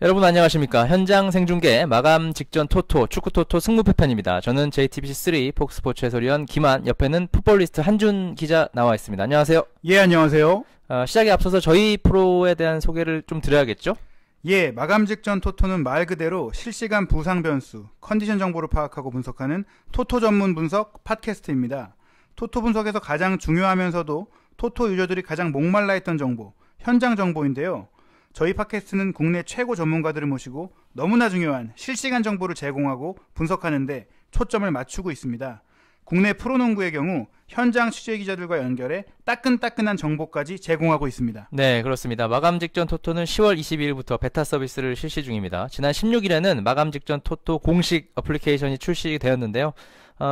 여러분 안녕하십니까. 현장 생중계 마감 직전 토토 축구토토 승무패 편입니다. 저는 JTBC3 폭스포츠 해설위원 김한, 옆에는 풋볼리스트 한준 기자 나와 있습니다. 안녕하세요. 예, 안녕하세요. 시작에 앞서서 저희 프로에 대한 소개를 좀 드려야겠죠? 예, 마감 직전 토토는 말 그대로 실시간 부상 변수, 컨디션 정보를 파악하고 분석하는 토토 전문 분석 팟캐스트입니다. 토토 분석에서 가장 중요하면서도 토토 유저들이 가장 목말라 했던 정보, 현장 정보인데요. 저희 팟캐스트는 국내 최고 전문가들을 모시고 너무나 중요한 실시간 정보를 제공하고 분석하는데 초점을 맞추고 있습니다. 국내 프로농구의 경우 현장 취재 기자들과 연결해 따끈따끈한 정보까지 제공하고 있습니다. 네, 그렇습니다. 마감 직전 토토는 10월 22일부터 베타 서비스를 실시 중입니다. 지난 16일에는 마감 직전 토토 공식 어플리케이션이 출시되었는데요.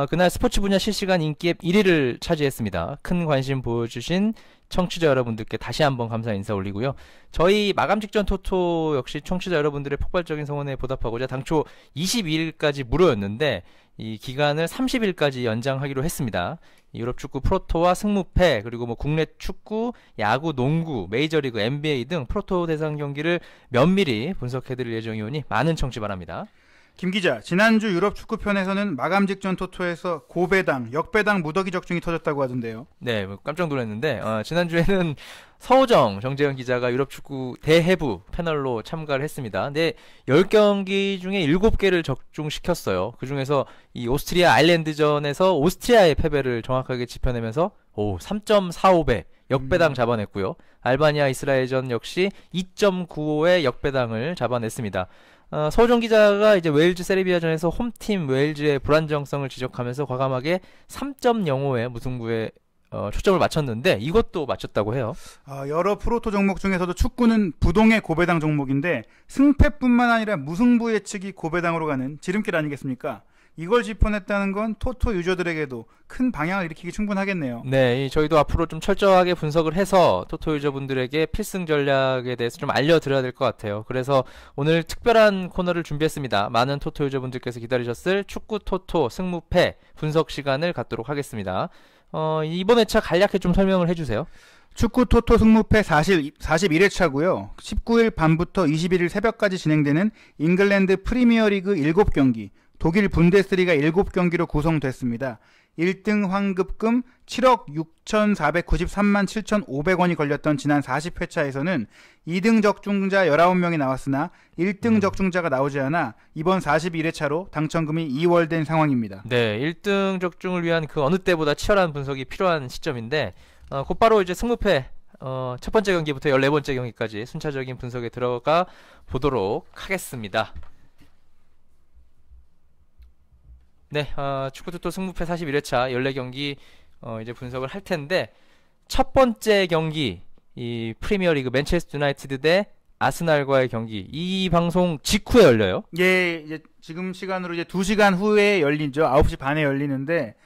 그날 스포츠 분야 실시간 인기 앱 1위를 차지했습니다. 큰 관심 보여주신 청취자 여러분들께 다시 한번 감사 인사 올리고요. 저희 마감 직전 토토 역시 청취자 여러분들의 폭발적인 성원에 보답하고자 당초 22일까지 무료였는데 이 기간을 30일까지 연장하기로 했습니다. 유럽 축구 프로토와 승무패, 그리고 국내 축구, 야구, 농구, 메이저리그, NBA 등 프로토 대상 경기를 면밀히 분석해드릴 예정이오니 많은 청취 바랍니다. 김 기자, 지난주 유럽 축구편에서는 마감 직전 토토에서 고배당, 역배당 무더기 적중이 터졌다고 하던데요. 네, 깜짝 놀랐는데 지난주에는 서호정 정재현 기자가 유럽 축구 대해부 패널로 참가를 했습니다. 근데 10경기 중에 7개를 적중시켰어요. 그중에서 이 오스트리아 아일랜드전에서 오스트리아의 패배를 정확하게 짚어내면서 3.45배 역배당 잡아냈고요. 알바니아 이스라엘전 역시 2.95의 역배당을 잡아냈습니다. 서호정 기자가 이제 웨일즈 세르비아전에서 홈팀 웨일즈의 불안정성을 지적하면서 과감하게 3.05의 무승부에 초점을 맞췄는데 이것도 맞췄다고 해요. 여러 프로토 종목 중에서도 축구는 부동의 고배당 종목인데 승패뿐만 아니라 무승부 예측이 고배당으로 가는 지름길 아니겠습니까? 이걸 짚어냈다는 건 토토 유저들에게도 큰 방향을 일으키기 충분하겠네요. 네, 저희도 앞으로 좀 철저하게 분석을 해서 토토 유저분들에게 필승 전략에 대해서 좀 알려드려야 될 것 같아요. 그래서 오늘 특별한 코너를 준비했습니다. 많은 토토 유저분들께서 기다리셨을 축구 토토 승무패 분석 시간을 갖도록 하겠습니다. 이번 회차 간략히 좀 설명을 해주세요. 축구 토토 승무패 41회차고요. 19일 밤부터 21일 새벽까지 진행되는 잉글랜드 프리미어리그 7경기, 독일 분데스리가 7경기로 구성됐습니다. 1등 환급금 7억 6,493만 7,500원이 걸렸던 지난 40회차에서는 2등 적중자 19명이 나왔으나 1등 적중자가 나오지 않아 이번 41회차로 당첨금이 2월된 상황입니다. 네, 1등 적중을 위한 그 어느 때보다 치열한 분석이 필요한 시점인데 곧바로 이제 승무패 첫 번째 경기부터 14번째 경기까지 순차적인 분석에 들어가 보도록 하겠습니다. 네, 축구토토 승무패 41회차 14경기 이제 분석을 할 텐데 첫 번째 경기 이 프리미어리그 맨체스터 유나이티드 대 아스날과의 경기, 이 방송 직후에 열려요. 예, 이제 지금 시간으로 이제 2시간 후에 열리죠. 9시 반에 열리는데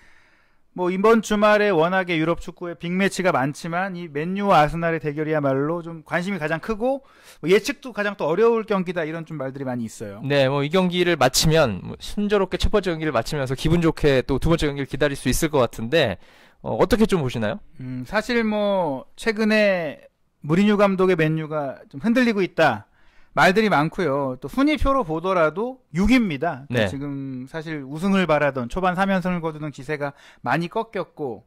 이번 주말에 워낙에 유럽 축구에 빅매치가 많지만 이 맨유와 아스날의 대결이야말로 좀 관심이 가장 크고 예측도 가장 또 어려울 경기다, 이런 좀 말들이 많이 있어요. 네, 이 경기를 마치면 순조롭게 첫 번째 경기를 마치면서 기분 좋게 또 두 번째 경기를 기다릴 수 있을 것 같은데 어떻게 좀 보시나요? 사실 최근에 무리뉴 감독의 맨유가 좀 흔들리고 있다 말들이 많고요. 또 순위표로 보더라도 6위입니다. 네. 지금 사실 우승을 바라던 초반 3연승을 거두던 기세가 많이 꺾였고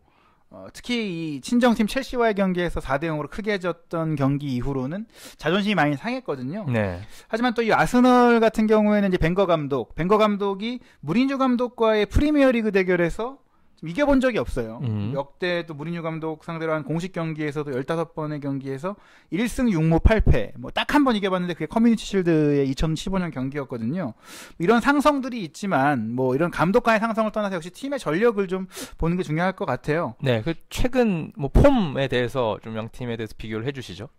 특히 이 친정팀 첼시와의 경기에서 4대0으로 크게 졌던 경기 이후로는 자존심이 많이 상했거든요. 네. 하지만 또 이 아스널 같은 경우에는 이제 벵거 감독이 무리뉴 감독과의 프리미어리그 대결에서 이겨본 적이 없어요. 역대 또 무리뉴 감독 상대로 한 공식 경기에서도 15번의 경기에서 1승 6무 8패 딱 한 번 이겨봤는데 그게 커뮤니티 쉴드의 2015년 경기였거든요. 이런 상성들이 있지만 이런 감독 간의 상성을 떠나서 역시 팀의 전력을 좀 보는 게 중요할 것 같아요. 네, 그 최근 폼에 대해서 좀 양팀에 대해서 비교를 해주시죠.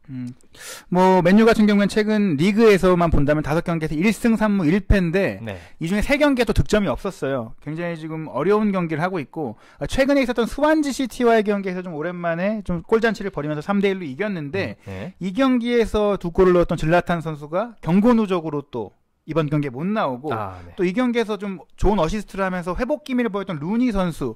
맨유 같은 경우는 최근 리그에서만 본다면 5경기에서 1승 3무 1패인데 네. 이 중에 3경기에 또 득점이 없었어요. 굉장히 지금 어려운 경기를 하고 있고 최근에 있었던 스완지 시티와의 경기에서 좀 오랜만에 좀 골잔치를 벌이면서 3대1로 이겼는데 네. 이 경기에서 2골을 넣었던 질라탄 선수가 경고 누적으로 또 이번 경기에 못 나오고 네. 또 이 경기에서 좀 좋은 어시스트를 하면서 회복 기미를 보였던 루니 선수는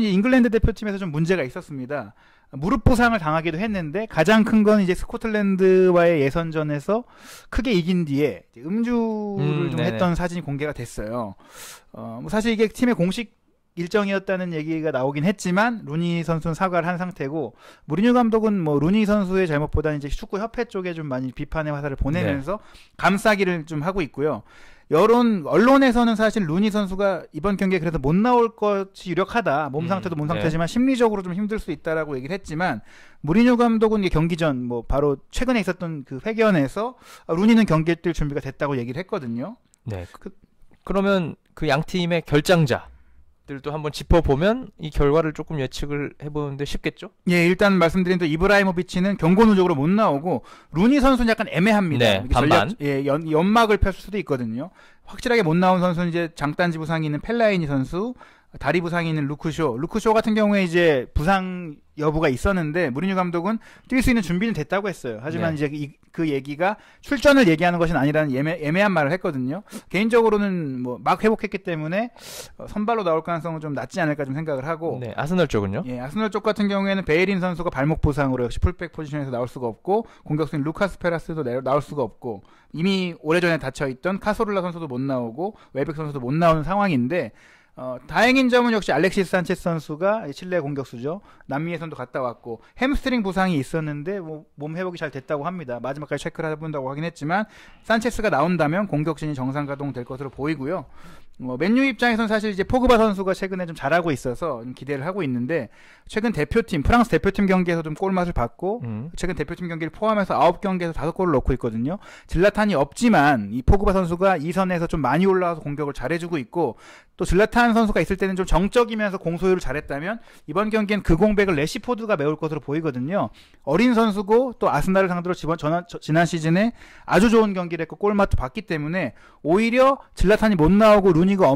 잉글랜드 대표팀에서 좀 문제가 있었습니다. 무릎 부상을 당하기도 했는데 가장 큰 건 이제 스코틀랜드와의 예선전에서 크게 이긴 뒤에 음주를 좀 네네. 했던 사진이 공개가 됐어요. 뭐 사실 이게 팀의 공식 일정이었다는 얘기가 나오긴 했지만 루니 선수는 사과를 한 상태고 무리뉴 감독은 뭐 루니 선수의 잘못보다는 이제 축구 협회 쪽에 좀 많이 비판의 화살을 보내면서 감싸기를 좀 하고 있고요. 여론 언론에서는 사실 루니 선수가 이번 경기에 그래도 못 나올 것이 유력하다. 몸 상태도 몸 상태지만 심리적으로 좀 힘들 수 있다라고 얘기를 했지만 무리뉴 감독은 이게 경기 전 뭐 바로 최근에 있었던 그 회견에서 루니는 경기에 뛸 준비가 됐다고 얘기를 했거든요. 네. 그러면 그 양 팀의 결장자들도 한번 짚어보면 이 결과를 조금 예측을 해보는데 쉽겠죠? 예, 일단 말씀드린 또 이브라이모비치는 경고 누적으로 못 나오고 루니 선수는 약간 애매합니다. 네, 이게 반반. 연막을 펼 수도 있거든요. 확실하게 못 나온 선수는 이제 장단지 부상이 있는 펠라이니 선수, 다리 부상이 있는 루크쇼 같은 경우에 이제 부상 여부가 있었는데 무리뉴 감독은 뛸 수 있는 준비는 됐다고 했어요. 하지만 이제 그 얘기가 출전을 얘기하는 것은 아니라는 애매한 말을 했거든요. 개인적으로는 뭐 막 회복했기 때문에 선발로 나올 가능성은 좀 낮지 않을까 좀 생각을 하고. 네, 아스널 쪽은요? 예, 아스널 쪽 같은 경우에는 베이린 선수가 발목 부상으로 역시 풀백 포지션에서 나올 수가 없고 공격수인 루카스 페라스도 나올 수가 없고 이미 오래전에 다쳐있던 카소를라 선수도 못 나오고 웰백 선수도 못 나오는 상황인데 다행인 점은 역시 알렉시스 산체스 선수가 칠레 공격수죠. 남미 예선도 갔다 왔고 햄스트링 부상이 있었는데 몸 회복이 잘 됐다고 합니다. 마지막까지 체크를 해본다고 하긴 했지만 산체스가 나온다면 공격진이 정상 가동될 것으로 보이고요. 맨유 입장에서는 사실 이제 포그바 선수가 최근에 좀 잘하고 있어서 좀 기대를 하고 있는데 최근 대표팀 프랑스 대표팀 경기에서 좀 골맛을 봤고 최근 대표팀 경기를 포함해서 9경기에서 5골을 넣고 있거든요. 질라탄이 없지만 이 포그바 선수가 2선에서 좀 많이 올라와서 공격을 잘해주고 있고 또 질라탄 선수가 있을 때는 좀 정적이면서 공소유를 잘했다면 이번 경기엔 그 공백을 레시포드가 메울 것으로 보이거든요. 어린 선수고 또 아스날을 상대로 지난 시즌에 아주 좋은 경기를 했고 골맛도 봤기 때문에 오히려 질라탄이 못 나오고 루니가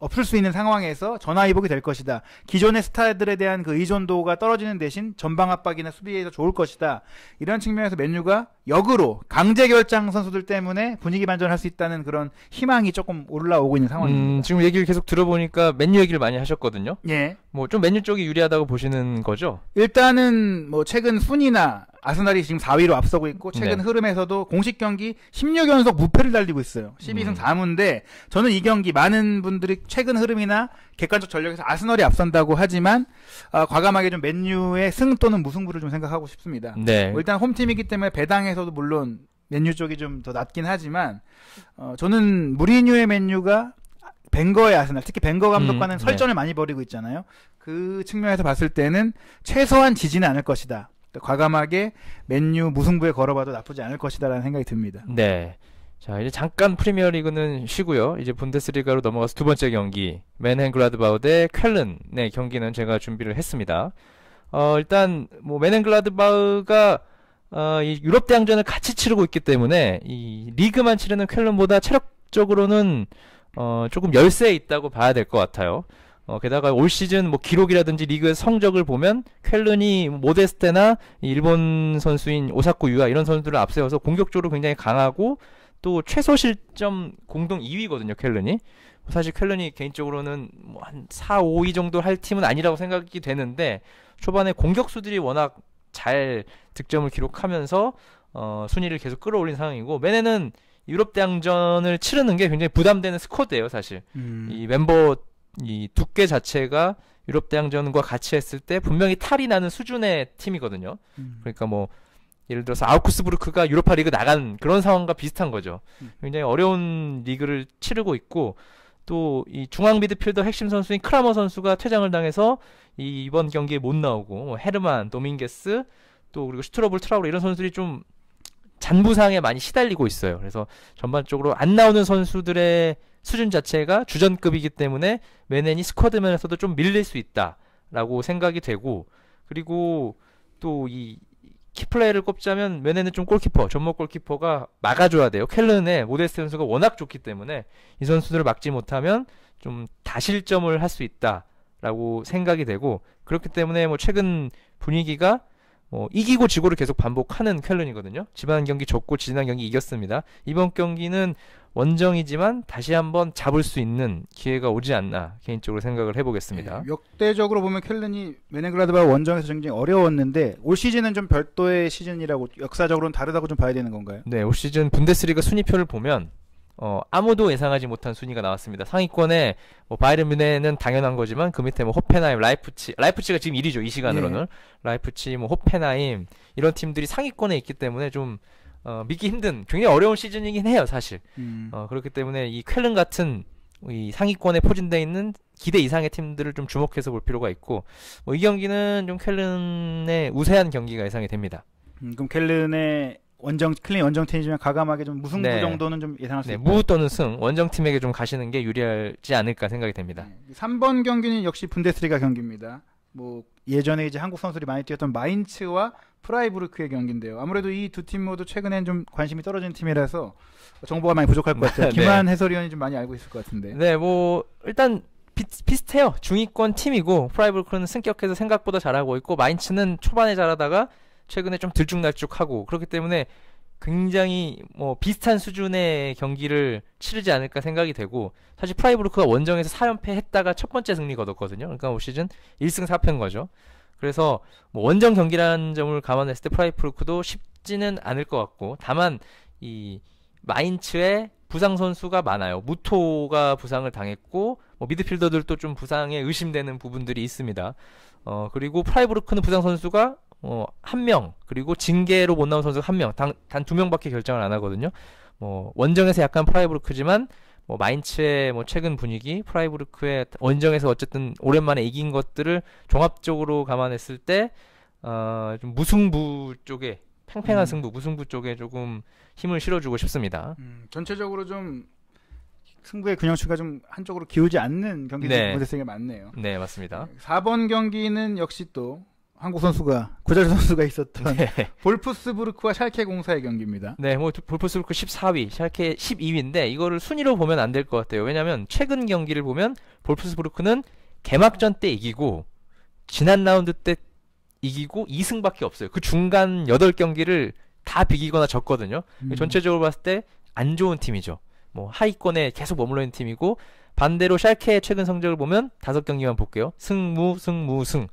없을 수 있는 상황에서 전화위복이 될 것이다. 기존의 스타들에 대한 그 의존도가 떨어지는 대신 전방 압박이나 수비에서 좋을 것이다. 이런 측면에서 맨유가 역으로 강제 결장 선수들 때문에 분위기 반전할 수 있다는 그런 희망이 조금 올라오고 있는 상황입니다. 지금 얘기를 계속 들어보니까 맨유 얘기를 많이 하셨거든요. 예. 뭐 좀 맨유 쪽이 유리하다고 보시는 거죠? 일단은 뭐 최근 순위나 아스날이 지금 4위로 앞서고 있고 최근 흐름에서도 공식 경기 16연속 무패를 달리고 있어요. 12승 4무인데 저는 이 경기 많은 분들이 최근 흐름이나 객관적 전력에서 아스널이 앞선다고 하지만 과감하게 좀 맨유의 승 또는 무승부를 좀 생각하고 싶습니다. 네. 일단 홈팀이기 때문에 배당에서도 물론 맨유 쪽이 좀 더 낮긴 하지만 저는 무리뉴의 맨유가 벵거의 아스날, 특히 벵거 감독과는 설전을 많이 벌이고 있잖아요. 그 측면에서 봤을 때는 최소한 지지는 않을 것이다. 과감하게 맨유 무승부에 걸어봐도 나쁘지 않을 것이다라는 생각이 듭니다. 네. 자, 이제 잠깐 프리미어리그는 쉬고요. 이제 분데스리가로 넘어가서 두 번째 경기 맨헨글라드바우 대 쾰른의 경기는 제가 준비를 했습니다. 일단 뭐 맨헨글라드바우가 이 유럽 대항전을 같이 치르고 있기 때문에 이 리그만 치르는 쾰른보다 체력적으로는 조금 열세에 있다고 봐야 될 것 같아요. 게다가 올 시즌 뭐 기록이라든지 리그 성적을 보면 쾰른이 모데스테나 일본 선수인 오사쿠 유아 이런 선수들을 앞세워서 공격적으로 굉장히 강하고 또 최소 실점 공동 2위거든요, 쾰른이. 사실 쾰른이 개인적으로는 뭐 한 4, 5위 정도 할 팀은 아니라고 생각이 되는데 초반에 공격수들이 워낙 잘 득점을 기록하면서 순위를 계속 끌어올린 상황이고 맨해는 유럽 대항전을 치르는 게 굉장히 부담되는 스쿼드예요, 사실. 이 멤버 이 두께 자체가 유럽 대항전과 같이 했을 때 분명히 탈이 나는 수준의 팀이거든요. 그러니까 뭐 예를 들어서 아우크스부르크가 유로파 리그 나간 그런 상황과 비슷한 거죠. 굉장히 어려운 리그를 치르고 있고 또 이 중앙 미드필더 핵심 선수인 크라머 선수가 퇴장을 당해서 이번 경기에 못 나오고 뭐 헤르만, 도밍게스 또 그리고 슈트러블, 트라우르 이런 선수들이 좀 잔부상에 많이 시달리고 있어요. 그래서 전반적으로 안 나오는 선수들의 수준 자체가 주전급이기 때문에 맨헨이 스쿼드 면에서도 좀 밀릴 수 있다라고 생각이 되고 그리고 또 이 키플레이를 꼽자면 맨헨은 좀 골키퍼, 전목 골키퍼가 막아줘야 돼요. 쾰른의 모데스트 선수가 워낙 좋기 때문에 이 선수들을 막지 못하면 좀 다실점을 할 수 있다라고 생각이 되고 그렇기 때문에 뭐 최근 분위기가 이기고 지고를 계속 반복하는 쾰른이거든요. 지난 경기 졌고 지난 경기 이겼습니다. 이번 경기는 원정이지만 다시 한번 잡을 수 있는 기회가 오지 않나 개인적으로 생각을 해보겠습니다. 역대적으로 보면 켈른이 메넨글라드바 원정에서 굉장히 어려웠는데 올 시즌은 좀 별도의 시즌이라고 역사적으로는 다르다고 좀 봐야 되는 건가요? 네, 올 시즌 분데스리가 순위표를 보면 아무도 예상하지 못한 순위가 나왔습니다. 상위권에 바이에른 뮌헨은 당연한 거지만 그 밑에 호펜하임, 라이프치가 지금 1위죠. 이 시간으로는. 라이프치, 호펜하임 이런 팀들이 상위권에 있기 때문에 좀 믿기 힘든 굉장히 어려운 시즌이긴 해요, 사실. 그렇기 때문에 이 쾰른 같은 이 상위권에 포진되어 있는 기대 이상의 팀들을 좀 주목해서 볼 필요가 있고 이 경기는 좀 쾰른의 우세한 경기가 예상이 됩니다. 그럼 켈른의 클린 원정팀이지만 가감하게 좀 무승부 정도는 좀 예상할 수 있다. 무 또는 승 원정팀에게 좀 가시는 게 유리하지 않을까 생각이 됩니다. 3번 경기는 역시 분데스리가 경기입니다. 예전에 이제 한국 선수들이 많이 뛰었던 마인츠와 프라이부르크의 경기인데요. 아무래도 이 두 팀 모두 최근엔 좀 관심이 떨어진 팀이라서 정보가 많이 부족할 것 같아요. 김한 해설위원이 좀 많이 알고 있을 것 같은데. 네, 일단 비슷해요. 중위권 팀이고 프라이부르크는 승격해서 생각보다 잘하고 있고 마인츠는 초반에 잘하다가 최근에 좀 들쭉날쭉하고 그렇기 때문에 굉장히 비슷한 수준의 경기를 치르지 않을까 생각이 되고 사실 프라이부르크가 원정에서 4연패 했다가 첫 번째 승리 거뒀거든요. 그러니까 올 시즌 1승 4패인 거죠. 그래서 원정 경기라는 점을 감안했을 때 프라이부르크도 쉽지는 않을 것 같고 다만 이 마인츠의 부상 선수가 많아요. 무토가 부상을 당했고 미드필더들도 좀 부상에 의심되는 부분들이 있습니다. 그리고 프라이부르크는 부상 선수가 1명 그리고 징계로 못 나온 선수가 1명 단 2명밖에 결정을 안 하거든요. 원정에서 약간 프라이부르크지만 마인츠의 최근 분위기 프라이부르크의 원정에서 어쨌든 오랜만에 이긴 것들을 종합적으로 감안했을 때 좀 무승부 쪽에 팽팽한 승부 무승부 쪽에 조금 힘을 실어주고 싶습니다. 전체적으로 좀 승부의 균형추가 좀 한쪽으로 기울지 않는 경기들이 분데스리가에 많네요. 네, 맞습니다. 4번 경기는 역시 또 한국 선수가 구자철 선수가 있었던 볼프스부르크와 샬케 04의 경기입니다. 네, 볼프스부르크 14위, 샬케 12위인데 이거를 순위로 보면 안 될 것 같아요. 왜냐하면 최근 경기를 보면 볼프스부르크는 개막전 때 이기고 지난 라운드 때 이기고 2승밖에 없어요. 그 중간 8경기를 다 비기거나 졌거든요. 전체적으로 봤을 때 안 좋은 팀이죠. 하위권에 계속 머물러 있는 팀이고 반대로 샬케의 최근 성적을 보면 5경기만 볼게요. 승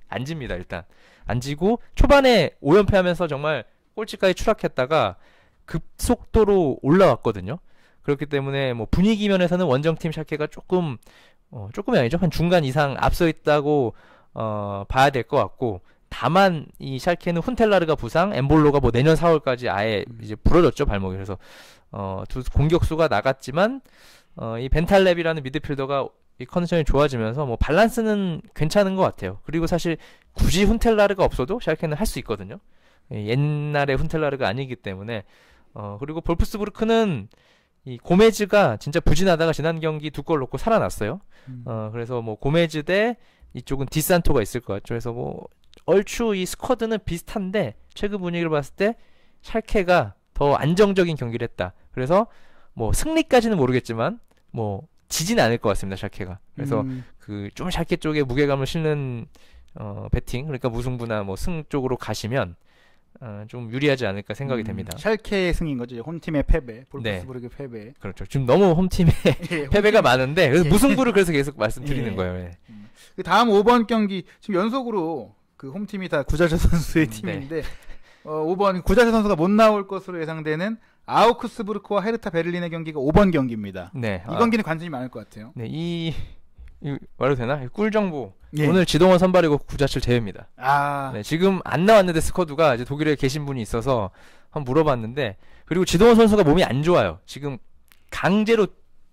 안 집니다. 일단 안 지고 초반에 5연패하면서 정말 꼴찌까지 추락했다가 급속도로 올라왔거든요. 그렇기 때문에 분위기 면에서는 원정팀 샬케가 조금이 아니죠. 한 중간 이상 앞서 있다고 봐야 될 것 같고 다만 이 샬케는 훈텔라르가 부상, 엠볼로가 내년 4월까지 아예 이제 부러졌죠, 발목이. 그래서 두 공격수가 나갔지만 이 벤탈렙이라는 미드필더가 이 컨디션이 좋아지면서 밸런스는 괜찮은 것 같아요. 그리고 사실 굳이 훈텔라르가 없어도 샬케는 할 수 있거든요. 옛날의 훈텔라르가 아니기 때문에 그리고 볼프스부르크는 이 고메즈가 진짜 부진하다가 지난 경기 2골 넣고 살아났어요. 그래서 고메즈 대 이쪽은 디산토가 있을 것 같죠. 그래서 얼추 이 스쿼드는 비슷한데 최근 분위기를 봤을 때 샬케가 더 안정적인 경기를 했다. 그래서 승리까지는 모르겠지만 지진 않을 것 같습니다. 샬케가. 그래서 좀 샬케 쪽에 무게감을 실는 배팅 그러니까 무승부나 승 쪽으로 가시면 좀 유리하지 않을까 생각이 됩니다. 샬케의 승인 거죠. 홈팀의 패배, 볼프스부르크의 패배. 그렇죠. 지금 너무 홈팀의 패배가 많은데 그래서 무승부를 그래서 계속 말씀드리는 거예요. 그 다음 5번 경기 지금 연속으로 그 홈팀이 다 구자철 선수의 팀인데 5번 구자철 선수가 못 나올 것으로 예상되는 아우크스부르크와 헤르타 베를린의 경기가 5번 경기입니다. 네, 이 경기는 관심이 많을 것 같아요. 네, 이 말해도 되나? 꿀 정보. 오늘 지동원 선발이고 구자철 제외입니다. 네, 지금 안 나왔는데 스쿼드가 이제 독일에 계신 분이 있어서 한번 물어봤는데 그리고 지동원 선수가 몸이 안 좋아요. 지금 강제로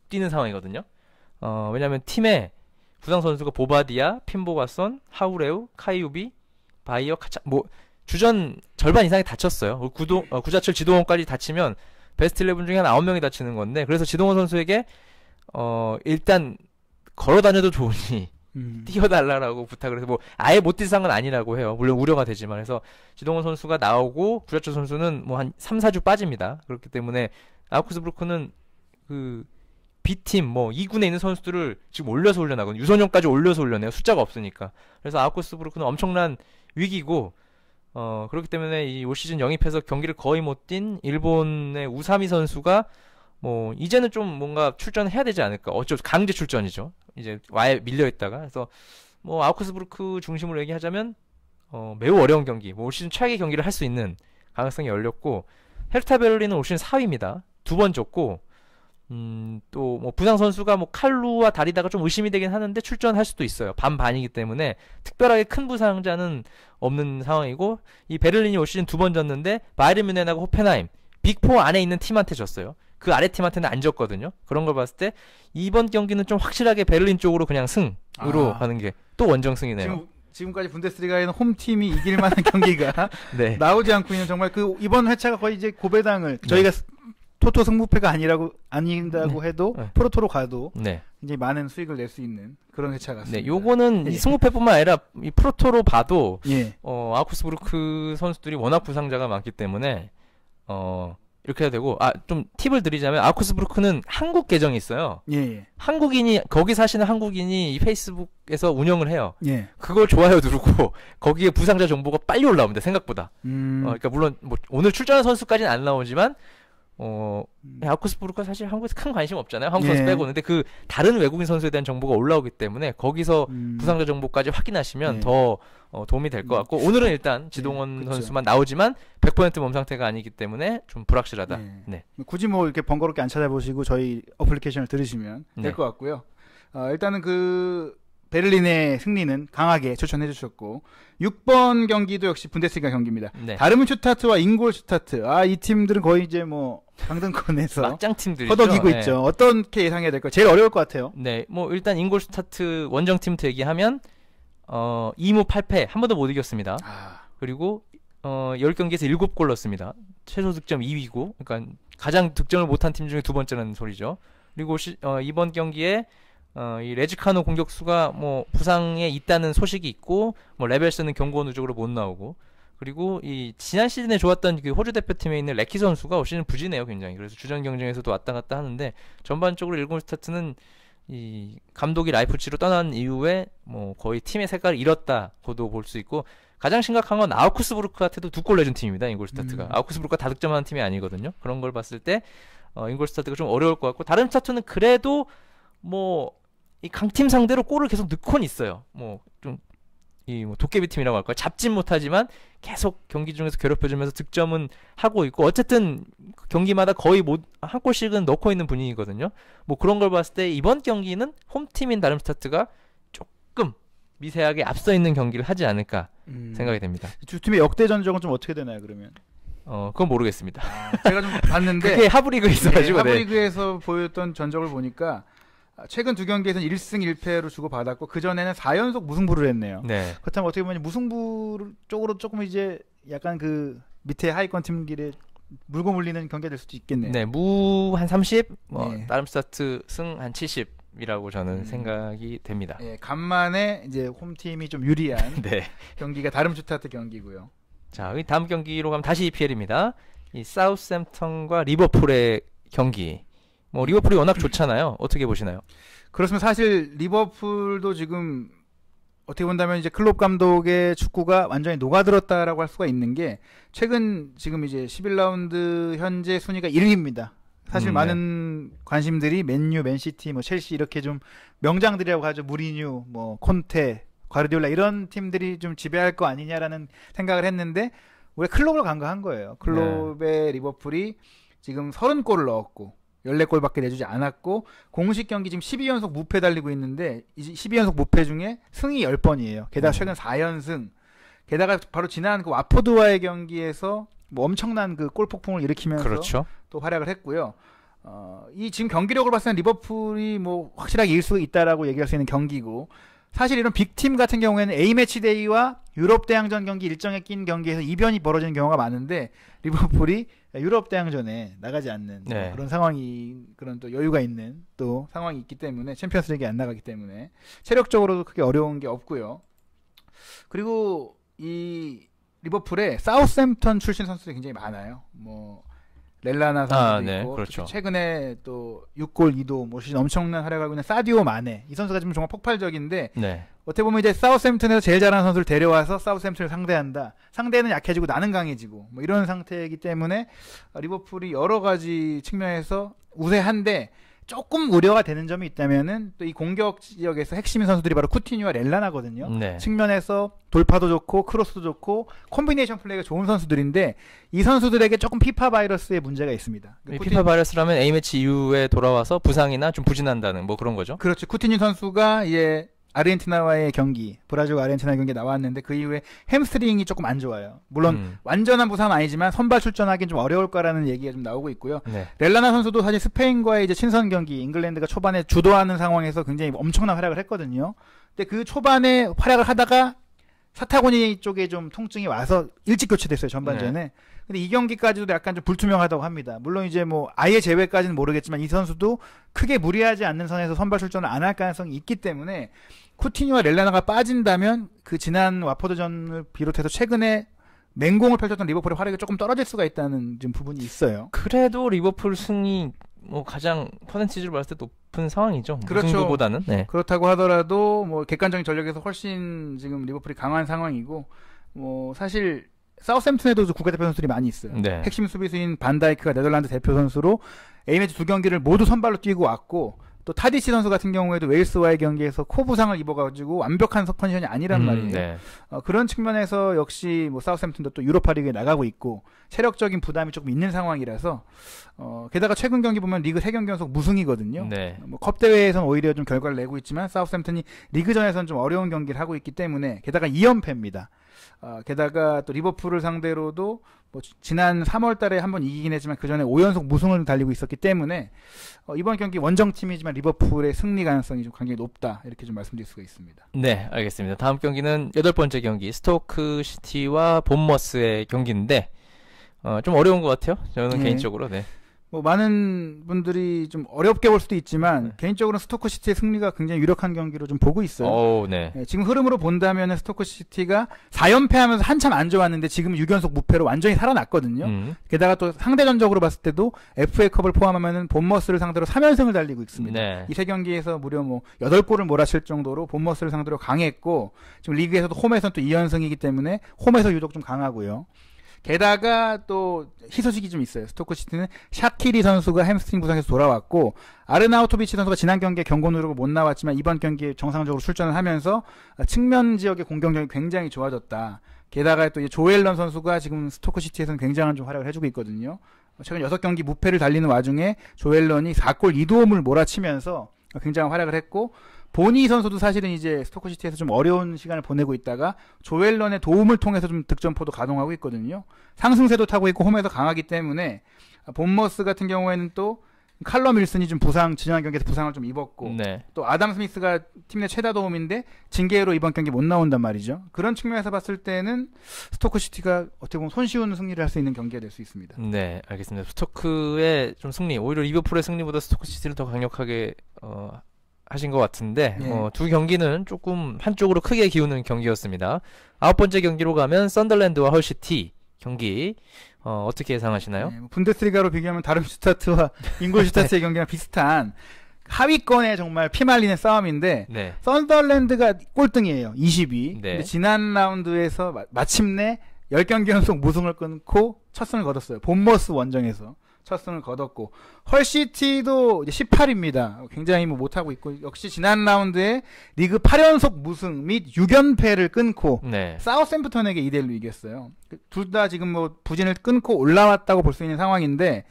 뛰는 상황이거든요. 왜냐하면 팀에 부상 선수가 보바디아, 핀보가선, 하우레우, 카이우비, 바이어, 주전 절반 이상이 다쳤어요. 구자철 지동원까지 다치면 베스트 11 중에 한 9명이 다치는 건데 그래서 지동원 선수에게 일단 걸어 다녀도 좋으니 뛰어달라고 부탁을 해서 아예 못 뛸 상은 아니라고 해요. 물론 우려가 되지만 그래서 지동원 선수가 나오고 구자철 선수는 한 3, 4주 빠집니다. 그렇기 때문에 아우크스부르크는 그 B팀 2군에 있는 선수들을 지금 올려나거든요. 유소년까지 올려내요. 숫자가 없으니까. 그래서 아우크스부르크는 엄청난 위기고 그렇기 때문에 이 올 시즌 영입해서 경기를 거의 못 뛴 일본의 우사미 선수가 뭐 이제는 좀 뭔가 출전해야 되지 않을까. 강제 출전이죠. 이제 와에 밀려 있다가. 그래서 뭐 아우크스부르크 중심으로 얘기하자면 매우 어려운 경기, 뭐 올 시즌 최악의 경기를 할 수 있는 가능성이 열렸고, 헤르타 베를린은 올 시즌 4위입니다. 2번 졌고, 또 뭐 부상 선수가 뭐 칼루와 다리다가 좀 의심이 되긴 하는데 출전할 수도 있어요. 반반이기 때문에 특별하게 큰 부상자는 없는 상황이고, 이 베를린이 올 시즌 2번 졌는데 바이에른 뮌헨하고 호펜하임 빅4 안에 있는 팀한테 졌어요. 그 아래 팀한테는 안 졌거든요. 그런 걸 봤을 때 이번 경기는 좀 확실하게 베를린 쪽으로 그냥 승으로 가는 게 또 원정승이네요. 지금까지 분데스리가에는 홈팀이 이길 만한 경기가 네. 나오지 않고 있는, 정말 그 이번 회차가 거의 이제 고배당을, 저희가 토토 승부패가 아닌다고 해도 프로토로 가도 이제 많은 수익을 낼 수 있는 그런 회차 같습니다. 네, 요거는 이 승부패뿐만 아니라 이 프로토로 봐도 아우크스부르크 선수들이 워낙 부상자가 많기 때문에 이렇게 해야 되고, 좀 팁을 드리자면 아우크스부르크는 한국 계정이 있어요. 거기 사시는 한국인이 이 페이스북에서 운영을 해요. 그걸 좋아요 누르고 거기에 부상자 정보가 빨리 올라옵니다. 생각보다. 그러니까 물론 뭐 오늘 출전한 선수까지는 안 나오지만 아우크스부르크가 사실 한국에서 큰 관심 없잖아요. 한국 선수 빼고. 근데 그 다른 외국인 선수에 대한 정보가 올라오기 때문에 거기서 부상자 정보까지 확인하시면 더 도움이 될 것 같고, 오늘은 일단 지동원 선수만 나오지만 100% 몸 상태가 아니기 때문에 좀 불확실하다. 굳이 뭐 이렇게 번거롭게 안 찾아보시고 저희 어플리케이션을 들으시면 될 것 같고요. 일단은 그 베를린의 승리는 강하게 추천해 주셨고, 6번 경기도 역시 분데스리가 경기입니다. 다르문슈타트와 잉골슈타트. 이 팀들은 거의 이제 뭐 강등권에서 막장 팀들이죠. 허덕이고 있죠. 어떻게 예상해야 될까요? 제일 어려울 것 같아요. 네, 뭐 일단 잉골슈타트 원정팀부터 얘기하면 2무 8패 한 번도 못 이겼습니다. 그리고 10경기에서 7골 넣었습니다. 최소 득점 2위고, 그러니까 가장 득점을 못한 팀 중에 두 번째라는 소리죠. 그리고 이번 경기에 이 레지카노 공격수가 뭐 부상에 있다는 소식이 있고, 뭐 레벨스는 경고 누적으로 못 나오고, 그리고 이 지난 시즌에 좋았던 그 호주 대표팀에 있는 레키 선수가 올 시즌 부진해요, 굉장히. 그래서 주전 경쟁에서도 왔다 갔다 하는데, 전반적으로 일본스타트는 이 감독이 라이프치히로 떠난 이후에 뭐 거의 팀의 색깔을 잃었다고도 볼 수 있고, 가장 심각한 건 아우크스부르크한테도 2골 내준 팀입니다. 잉골스타트가. 아우크스부르크가 다득점하는 팀이 아니거든요. 그런 걸 봤을 때 잉골스타트가 좀 어려울 것 같고, 다른 스타트는 그래도 뭐 이 강팀 상대로 골을 계속 넣곤 있어요. 뭐 좀 이 뭐 도깨비 팀이라고 할까요? 잡진 못하지만 계속 경기 중에서 괴롭혀주면서 득점은 하고 있고, 어쨌든 경기마다 거의 한 골씩은 넣고 있는 분위기거든요. 뭐 그런 걸 봤을 때 이번 경기는 홈팀인 다름스타트가 조금 미세하게 앞서 있는 경기를 하지 않을까 생각이 됩니다. 두 팀의 역대 전적은 좀 어떻게 되나요, 그러면? 그건 모르겠습니다. 제가 좀 봤는데 그게 하브리그에 있어가지고. 하브리그에서 보였던 전적을 보니까 최근 두 경기에서는 1승 1패로 주고받았고, 그전에는 4연속 무승부를 했네요. 그렇다면 어떻게 보면 무승부 쪽으로 조금 이제 약간 그 밑에 하위권 팀끼리 물고 물리는 경기가 될 수도 있겠네요. 네, 무 한 30, 다름스타트 승 한 70이라고 저는 생각이 됩니다. 간만에 이제 홈팀이 좀 유리한 경기가 다름슈타트 경기고요. 자, 다음 경기로 가면 다시 EPL입니다. 이 사우스햄턴과 리버풀의 경기. 뭐 리버풀이 워낙 좋잖아요. 어떻게 보시나요? 그렇습니다. 사실 리버풀도 지금 어떻게 본다면 이제 클롭 감독의 축구가 완전히 녹아들었다라고 할 수가 있는 게, 최근 지금 이제 11라운드 현재 순위가 1위입니다. 사실 많은 관심들이 맨유, 맨시티, 뭐 첼시 이렇게 좀 명장들이라고 하죠. 무리뉴, 뭐 콘테, 과르디올라 이런 팀들이 좀 지배할 거 아니냐라는 생각을 했는데, 우리가 클롭을 간과한 거예요. 클롭의 리버풀이 지금 30골을 넣었고 14골밖에 내주지 않았고, 공식 경기 지금 12연속 무패 달리고 있는데, 이제 12연속 무패 중에 승이 10번이에요. 게다가 최근 4연승. 게다가 바로 지난 그 와포드와의 경기에서 뭐 엄청난 그 골폭풍을 일으키면서 또 활약을 했고요. 이 지금 경기력을 봤을 때 리버풀이 뭐 확실하게 이길 수 있다라고 얘기할 수 있는 경기고, 사실 이런 빅팀 같은 경우에는 A매치데이와 유럽 대항전 경기 일정에 낀 경기에서 이변이 벌어지는 경우가 많은데, 리버풀이 유럽 대항전에 나가지 않는 그런 상황이, 그런 또 여유가 있는 또 상황이 있기 때문에, 챔피언스리그에 안 나가기 때문에 체력적으로도 크게 어려운 게 없고요. 그리고 이 리버풀에 사우스햄턴 출신 선수들이 굉장히 많아요. 뭐 렐라나 선수도 네, 있고 그렇죠. 최근에 또 6골 2도 뭐 시즌 엄청난 활약하고 있는 사디오 마네 이 선수가 지금 정말 폭발적인데 네. 어떻게 보면 이제 사우스햄튼에서 제일 잘하는 선수를 데려와서 사우스햄튼을 상대한다. 상대는 약해지고 나는 강해지고 뭐 이런 상태이기 때문에 리버풀이 여러 가지 측면에서 우세한데 조금 우려가 되는 점이 있다면은 또 이 공격 지역에서 핵심인 선수들이 바로 쿠티뉴와 렐라나거든요. 네. 측면에서 돌파도 좋고 크로스도 좋고 콤비네이션 플레이가 좋은 선수들인데 이 선수들에게 조금 피파 바이러스의 문제가 있습니다. 이 피파 바이러스라면 A매치 이후에 돌아와서 부상이나 좀 부진한다는 뭐 그런 거죠? 그렇죠. 쿠티뉴 선수가 아르헨티나와의 경기, 브라질과 아르헨티나 경기에 나왔는데 그 이후에 햄스트링이 조금 안 좋아요. 물론 완전한 부상은 아니지만 선발 출전하기는 좀 어려울 거라는 얘기가 좀 나오고 있고요. 네. 렐라나 선수도 사실 스페인과의 이제 친선 경기, 잉글랜드가 초반에 주도하는 상황에서 굉장히 엄청난 활약을 했거든요. 근데 그 초반에 활약을 하다가 사타구니 쪽에 좀 통증이 와서 일찍 교체됐어요, 전반전에. 네. 근데 이 경기까지도 약간 좀 불투명하다고 합니다. 물론 이제 뭐 아예 제외까지는 모르겠지만 이 선수도 크게 무리하지 않는 선에서 선발 출전을 안 할 가능성이 있기 때문에 쿠티뉴와 렐라나가 빠진다면 그 지난 와포드전을 비롯해서 최근에 맹공을 펼쳤던 리버풀의 활약이 조금 떨어질 수가 있다는 좀 부분이 있어요. 그래도 리버풀 승리 뭐 가장 퍼센티지를 봤을 때 높은 상황이죠. 그렇죠. 승부보다는. 네. 그렇다고 하더라도 뭐 객관적인 전력에서 훨씬 지금 리버풀이 강한 상황이고 뭐 사실 사우스햄튼에도 국가대표 선수들이 많이 있어요. 네. 핵심 수비수인 반다이크가 네덜란드 대표 선수로 A매치 2경기를 모두 선발로 뛰고 왔고 또 타디치 선수 같은 경우에도 웨일스와의 경기에서 코 부상을 입어가지고 완벽한 컨디션이 아니란 말이에요. 네. 그런 측면에서 역시 뭐 사우스햄튼도 또 유로파리그에 나가고 있고 체력적인 부담이 조금 있는 상황이라서 게다가 최근 경기 보면 리그 3경기 연속 무승이거든요. 네. 뭐 컵 대회에서는 오히려 좀 결과를 내고 있지만 사우스햄튼이 리그전에서는 좀 어려운 경기를 하고 있기 때문에 게다가 2연패입니다. 게다가 또 리버풀을 상대로도 뭐 지난 3월 달에 한번 이기긴 했지만 그 전에 5연속 무승을 달리고 있었기 때문에 이번 경기 원정팀이지만 리버풀의 승리 가능성이 좀 굉장히 높다. 이렇게 좀 말씀드릴 수가 있습니다. 네, 알겠습니다. 다음 경기는 8번째 경기 스토크 시티와 본머스의 경기인데 좀 어려운 것 같아요. 저는 네. 개인적으로. 네. 뭐 많은 분들이 좀 어렵게 볼 수도 있지만 개인적으로는 스토크 시티의 승리가 굉장히 유력한 경기로 좀 보고 있어요. 네. 지금 흐름으로 본다면 스토크 시티가 4연패하면서 한참 안 좋았는데 지금 6연속 무패로 완전히 살아났거든요. 게다가 또 상대전적으로 봤을 때도 FA컵을 포함하면 본머스를 상대로 3연승을 달리고 있습니다. 네. 이 세 경기에서 무려 뭐 8골을 몰아칠 정도로 본머스를 상대로 강했고 지금 리그에서도 홈에서는 또 2연승이기 때문에 홈에서 유독 좀 강하고요. 게다가 또 희소식이 좀 있어요. 스토크 시티는 샤키리 선수가 햄스트링 부상에서 돌아왔고 아르나우토비치 선수가 지난 경기에 경고 누르고 못 나왔지만 이번 경기에 정상적으로 출전을 하면서 측면 지역의 공격력이 굉장히 좋아졌다. 게다가 또 조엘런 선수가 지금 스토크 시티에서는 굉장한 좀 활약을 해주고 있거든요. 최근 6경기 무패를 달리는 와중에 조엘런이 4골 2도움을 몰아치면서 굉장한 활약을 했고 보니 선수도 사실은 이제 스토크시티에서 좀 어려운 시간을 보내고 있다가 조엘런의 도움을 통해서 좀 득점포도 가동하고 있거든요. 상승세도 타고 있고 홈에서 강하기 때문에 본머스 같은 경우에는 또 칼럼 윌슨이 좀 지난 경기에서 부상을 좀 입었고 네. 또 아담 스미스가 팀 내 최다 도움인데 징계로 이번 경기 못 나온단 말이죠. 그런 측면에서 봤을 때는 스토크시티가 어떻게 보면 손쉬운 승리를 할 수 있는 경기가 될 수 있습니다. 네, 알겠습니다. 스토크의 좀 승리, 오히려 리버풀의 승리보다 스토크시티를 더 강력하게 하신 것 같은데 두 경기는 조금 한쪽으로 크게 기우는 경기였습니다. 9번째 경기로 가면 썬더랜드와 헐시티 경기 어떻게 예상하시나요? 네, 분데스리가로 비교하면 다름슈타트와 잉골슈타트의 경기랑 비슷한 하위권에 정말 피말리는 싸움인데 네. 썬더랜드가 꼴등이에요. 22. 네. 근데 지난 라운드에서 마침내 10경기 연속 무승을 끊고 첫 승을 거뒀어요. 본머스 원정에서 첫 승을 거뒀고 헐시티도 이제 18입니다. 굉장히 뭐 못하고 있고 역시 지난 라운드에 리그 8연속 무승 및 6연패를 끊고 네. 사우스햄프턴에게 2대1로 이겼어요. 둘 다 지금 뭐 부진을 끊고 올라왔다고 볼 수 있는 상황인데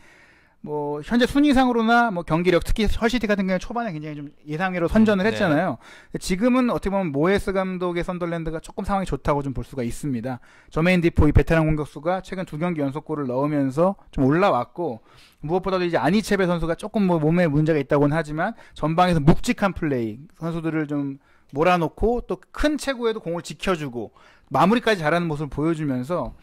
뭐 현재 순위상으로나 뭐 경기력 특히 헐시티 같은 경우에 초반에 굉장히 좀 예상외로 선전을 했잖아요. 지금은 어떻게 보면 모에스 감독의 썬더랜드가 조금 상황이 좋다고 좀 볼 수가 있습니다. 저메인 디포이 베테랑 공격수가 최근 2경기 연속골을 넣으면서 좀 올라왔고 무엇보다도 이제 아니체베 선수가 조금 뭐 몸에 문제가 있다고는 하지만 전방에서 묵직한 플레이 선수들을 좀 몰아놓고 또 큰 체구에도 공을 지켜주고 마무리까지 잘하는 모습을 보여주면서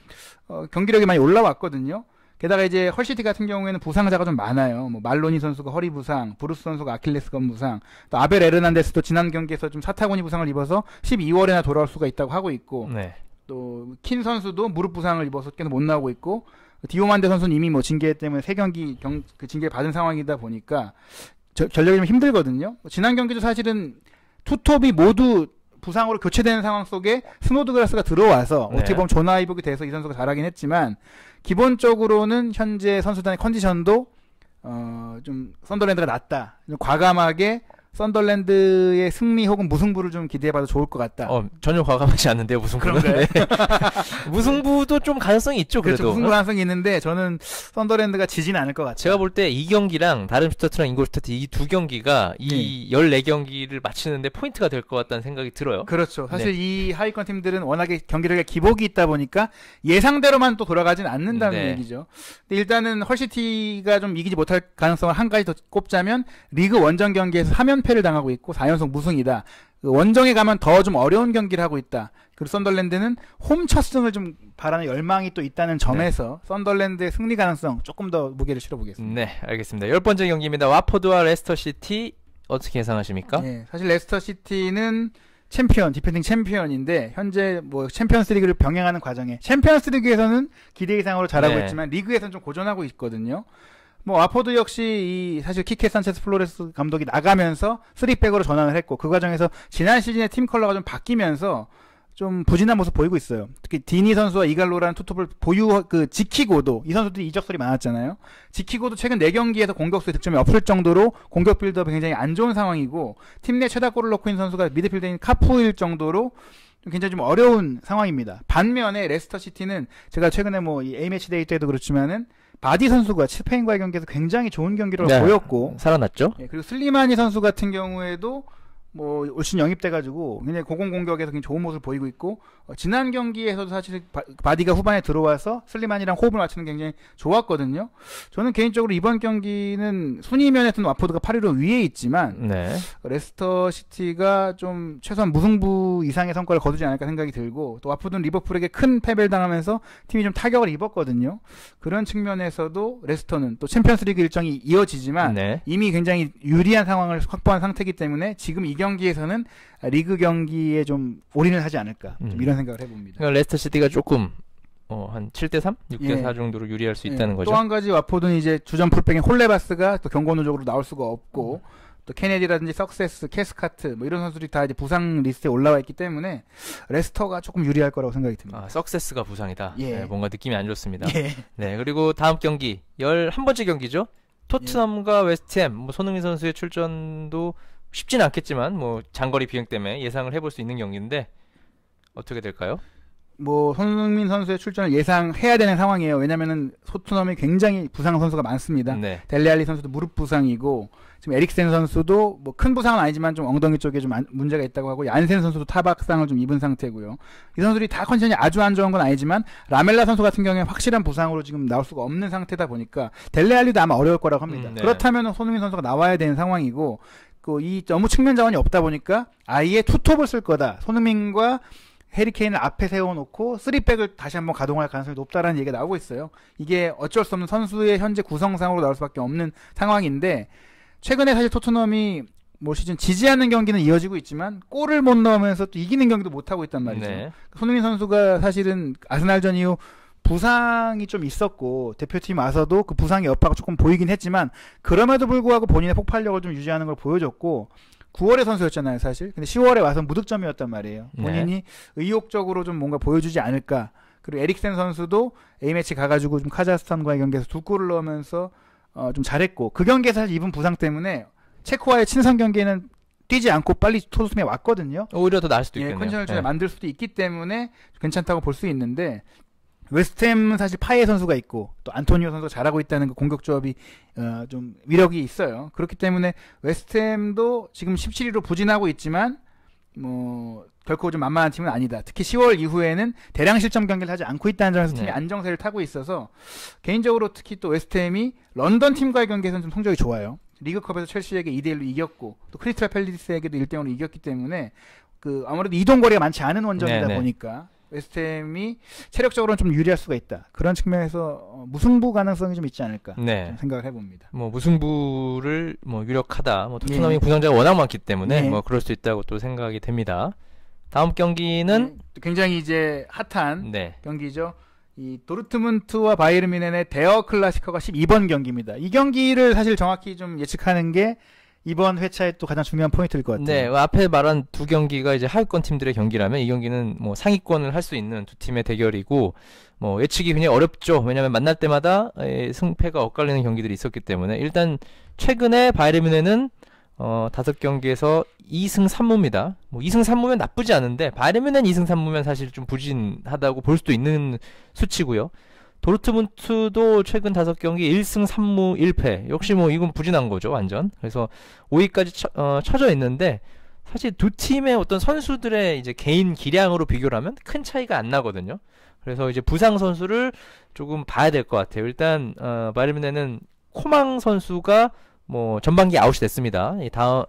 경기력이 많이 올라왔거든요. 게다가 이제 헐시티 같은 경우에는 부상자가 좀 많아요. 뭐 말로니 선수가 허리 부상, 브루스 선수가 아킬레스건 부상, 또 아벨 에르난데스도 지난 경기에서 좀 사타구니 부상을 입어서 12월에나 돌아올 수가 있다고 하고 있고, 네. 또 킨 선수도 무릎 부상을 입어서 계속 못 나오고 있고, 디오만데 선수는 이미 뭐 징계 때문에 3경기 그 징계를 받은 상황이다 보니까 전력이 좀 힘들거든요. 지난 경기도 사실은 투톱이 모두 부상으로 교체되는 상황 속에 스노드그라스가 들어와서 네. 어떻게 보면 조나이복이 돼서 이 선수가 잘하긴 했지만 기본적으로는 현재 선수단의 컨디션도 좀 썬더랜드가 낫다. 좀 과감하게 썬더랜드의 승리 혹은 무승부를 좀 기대해봐도 좋을 것 같다. 전혀 과감하지 않는데요, 무승부는. 그런가요? 네. 무승부도 좀 가능성이 있죠, 그래도. 그렇죠. 무승부 가능성이 있는데 저는 썬더랜드가 지진 않을 것 같아요. 제가 볼 때 이 경기랑 다름슈타트랑 잉골스타트 이 두 경기가 이 14경기를 마치는데 포인트가 될 것 같다는 생각이 들어요. 그렇죠. 사실 이 하위권 팀들은 워낙에 경기력에 기복이 있다 보니까 예상대로만 또 돌아가진 않는다는 네. 얘기죠. 근데 일단은 헐시티가 좀 이기지 못할 가능성을 한 가지 더 꼽자면 리그 원정 경기에서 3연패를 당하고 있고 4연속 무승이다. 원정에 가면 더 좀 어려운 경기를 하고 있다. 그리고 썬더랜드는 홈 첫 승을 좀 바라는 열망이 또 있다는 점에서 썬더랜드의 승리 가능성 조금 더 무게를 실어보겠습니다. 네, 알겠습니다. 10번째 경기입니다. 와포드와 레스터시티 어떻게 예상하십니까? 네, 사실 레스터시티는 챔피언, 디펜딩 챔피언인데 현재 뭐 챔피언스리그를 병행하는 과정에 챔피언스리그에서는 기대 이상으로 잘하고 네. 있지만 리그에서는 좀 고전하고 있거든요. 뭐 와포드 역시 이 사실 키케 산체스 플로레스 감독이 나가면서 3백으로 전환을 했고 그 과정에서 지난 시즌의 팀 컬러가 좀 바뀌면서 좀 부진한 모습 보이고 있어요. 특히 디니 선수와 이갈로라는 투톱을 지키고도 이 선수들이 이적설이 많았잖아요. 지키고도 최근 4경기에서 공격수의 득점이 없을 정도로 공격 빌드업이 굉장히 안 좋은 상황이고 팀 내 최다골을 넣고 있는 선수가 미드필더인 카푸일 정도로 굉장히 좀 어려운 상황입니다. 반면에 레스터시티는 제가 최근에 뭐 이 A매치 데이 때도 그렇지만은 바디 선수가 스페인과의 경기에서 굉장히 좋은 경기를 네. 보였고 살아났죠? 예, 그리고 슬리마니 선수 같은 경우에도 뭐 올 시즌 영입돼가지고 굉장히 고공 공격에서 굉장히 좋은 모습을 보이고 있고 지난 경기에서도 사실 바디가 후반에 들어와서 슬리만이랑 호흡을 맞추는 게 굉장히 좋았거든요. 저는 개인적으로 이번 경기는 순위 면에서는 와포드가 8위로 위에 있지만 네. 레스터 시티가 좀 최소한 무승부 이상의 성과를 거두지 않을까 생각이 들고 또 와포드는 리버풀에게 큰 패배를 당하면서 팀이 좀 타격을 입었거든요. 그런 측면에서도 레스터는 또 챔피언스리그 일정이 이어지지만 네. 이미 굉장히 유리한 상황을 확보한 상태이기 때문에 지금 이 경기에서는 리그 경기에 좀 올인을 하지 않을까 좀 이런 생각을 해봅니다. 그러니까 레스터시티가 조금 한 7대3? 6대4 예. 정도로 유리할 수 있다는 거죠. 또 한 가지 와포드는 이제 주전 풀백인 홀레바스가 또 경고누적으로 나올 수가 없고 또 케네디라든지 석세스, 캐스카트 뭐 이런 선수들이 다 이제 부상 리스트에 올라와 있기 때문에 레스터가 조금 유리할 거라고 생각이 듭니다. 석세스가 부상이다. 예. 네, 뭔가 느낌이 안 좋습니다. 예. 네, 그리고 다음 경기 11번째 경기죠. 토트넘과 웨스트햄. 뭐 손흥민 선수의 출전도 쉽지는 않겠지만 뭐 장거리 비행 때문에 예상을 해볼 수 있는 경기인데 어떻게 될까요? 뭐 손흥민 선수의 출전을 예상해야 되는 상황이에요. 왜냐면은 토트넘이 굉장히 부상 선수가 많습니다. 네. 델레알리 선수도 무릎 부상이고 지금 에릭센 선수도 뭐 큰 부상은 아니지만 좀 엉덩이 쪽에 좀 문제가 있다고 하고 얀센 선수도 타박상을 좀 입은 상태고요. 이 선수들이 다 컨디션이 아주 안 좋은 건 아니지만 라멜라 선수 같은 경우에 확실한 부상으로 지금 나올 수가 없는 상태다 보니까 델레알리도 아마 어려울 거라고 합니다. 네. 그렇다면 손흥민 선수가 나와야 되는 상황이고 이 너무 측면 자원이 없다 보니까 아예 투톱을 쓸 거다. 손흥민과 해리케인을 앞에 세워놓고 3백을 다시 한번 가동할 가능성이 높다라는 얘기가 나오고 있어요. 이게 어쩔 수 없는 선수의 현재 구성상으로 나올 수밖에 없는 상황인데 최근에 사실 토트넘이 뭐 시즌 지지 않는 경기는 이어지고 있지만 골을 못 넣으면서 또 이기는 경기도 못 하고 있단 말이죠. 네. 손흥민 선수가 사실은 아스날전 이후 부상이 좀 있었고 대표팀 와서도 그 부상의 여파가 조금 보이긴 했지만 그럼에도 불구하고 본인의 폭발력을 좀 유지하는 걸 보여줬고 9월의 선수였잖아요 사실. 근데 10월에 와서 무득점이었단 말이에요. 본인이 네. 의욕적으로 좀 뭔가 보여주지 않을까. 그리고 에릭센 선수도 A매치 가가지고 좀 카자흐스탄과의 경기에서 2골을 넣으면서 좀 잘했고 그 경기에서 사실 입은 부상 때문에 체코와의 친선 경기에는 뛰지 않고 빨리 토트넘에 왔거든요. 오히려 더 나을 수도 예, 있겠네요. 컨디션을 좀 네. 만들 수도 있기 때문에 괜찮다고 볼 수 있는데 웨스트햄은 사실 파예 선수가 있고 또 안토니오 선수가 잘하고 있다는 그 공격 조합이 좀 위력이 있어요. 그렇기 때문에 웨스트햄도 지금 17위로 부진하고 있지만 뭐 결코 좀 만만한 팀은 아니다. 특히 10월 이후에는 대량 실점 경기를 하지 않고 있다는 점에서 팀이 네. 안정세를 타고 있어서 개인적으로 특히 또 웨스트햄이 런던 팀과의 경기에서는 좀 성적이 좋아요. 리그컵에서 첼시에게 2대1로 이겼고 또 크리스탈 팰리스에게도 1대0으로 이겼기 때문에 그 아무래도 이동거리가 많지 않은 원정이다 네네. 보니까 웨스트햄이 체력적으로는 좀 유리할 수가 있다. 그런 측면에서 무승부 가능성이 좀 있지 않을까 네. 생각을 해봅니다. 뭐 무승부를 뭐 유력하다. 뭐 토트넘이 예. 부상자가 워낙 많기 때문에 예. 뭐 그럴 수 있다고 또 생각이 됩니다. 다음 경기는 굉장히 이제 핫한 네. 경기죠. 이 도르트문트와 바이에른 뮌헨의 대어 클라시커가 12번 경기입니다. 이 경기를 사실 정확히 좀 예측하는 게 이번 회차의 또 가장 중요한 포인트일 것 같아요. 네, 앞에 말한 두 경기가 이제 하위권 팀들의 경기라면 이 경기는 뭐 상위권을 할 수 있는 두 팀의 대결이고 뭐 예측이 굉장히 어렵죠. 왜냐하면 만날 때마다 승패가 엇갈리는 경기들이 있었기 때문에 일단 최근에 바이에른 뮌헨은 5경기에서 2승 3무입니다. 뭐 2승 3무면 나쁘지 않은데 바이에른 뮌헨 2승 3무면 사실 좀 부진하다고 볼 수도 있는 수치고요. 도르트문트도 최근 5경기 1승 3무 1패. 역시 뭐 이건 부진한 거죠, 완전. 그래서 5위까지 쳐져 있는데 사실 두 팀의 어떤 선수들의 이제 개인 기량으로 비교를 하면 큰 차이가 안 나거든요. 그래서 이제 부상 선수를 조금 봐야 될 것 같아요. 일단 바이에른 뮌헨은 코망 선수가 뭐 전반기 아웃이 됐습니다.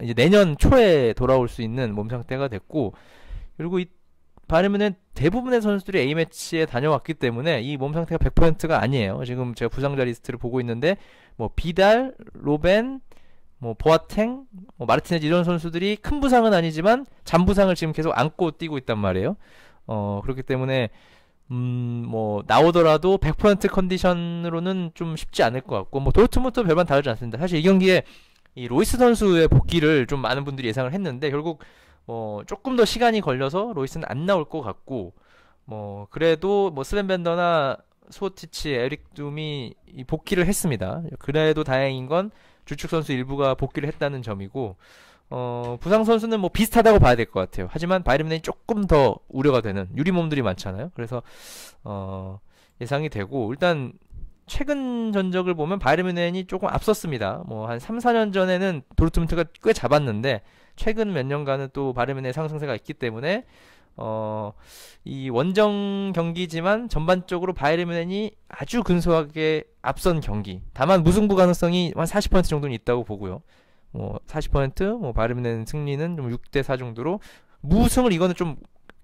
이제 내년 초에 돌아올 수 있는 몸 상태가 됐고, 그리고 이 바이에른 뮌헨 대부분의 선수들이 A매치에 다녀왔기 때문에 이 몸 상태가 100%가 아니에요. 지금 제가 부상자 리스트를 보고 있는데 뭐 비달, 로벤, 뭐 보아탱, 뭐 마르티네즈 이런 선수들이 큰 부상은 아니지만 잔부상을 지금 계속 안고 뛰고 있단 말이에요. 그렇기 때문에 뭐 나오더라도 100% 컨디션으로는 좀 쉽지 않을 것 같고, 뭐 도르트문트도 별반 다르지 않습니다. 사실 이 경기에 이 로이스 선수의 복귀를 좀 많은 분들이 예상을 했는데 결국 조금 더 시간이 걸려서 로이스는 안 나올 것 같고, 뭐 그래도 뭐 스벤 벤더나 수호티치, 에릭 둠이 이 복귀를 했습니다. 그래도 다행인 건 주축 선수 일부가 복귀를 했다는 점이고, 부상 선수는 뭐 비슷하다고 봐야 될 것 같아요. 하지만 바이에른 뮌헨이 조금 더 우려가 되는 유리 몸들이 많잖아요. 그래서 예상이 되고, 일단 최근 전적을 보면 바이에른 뮌헨이 조금 앞섰습니다. 뭐 한 3, 4년 전에는 도르트문트가 꽤 잡았는데 최근 몇 년간은 또 바이에른 뮌헨의 상승세가 있기 때문에 이 원정 경기지만 전반적으로 바이에른 뮌헨이 아주 근소하게 앞선 경기. 다만 무승부 가능성이 한 40% 정도는 있다고 보고요. 뭐 40%, 뭐 바이에른 뮌헨 승리는 좀 6대4 정도로, 무승을 이거는 좀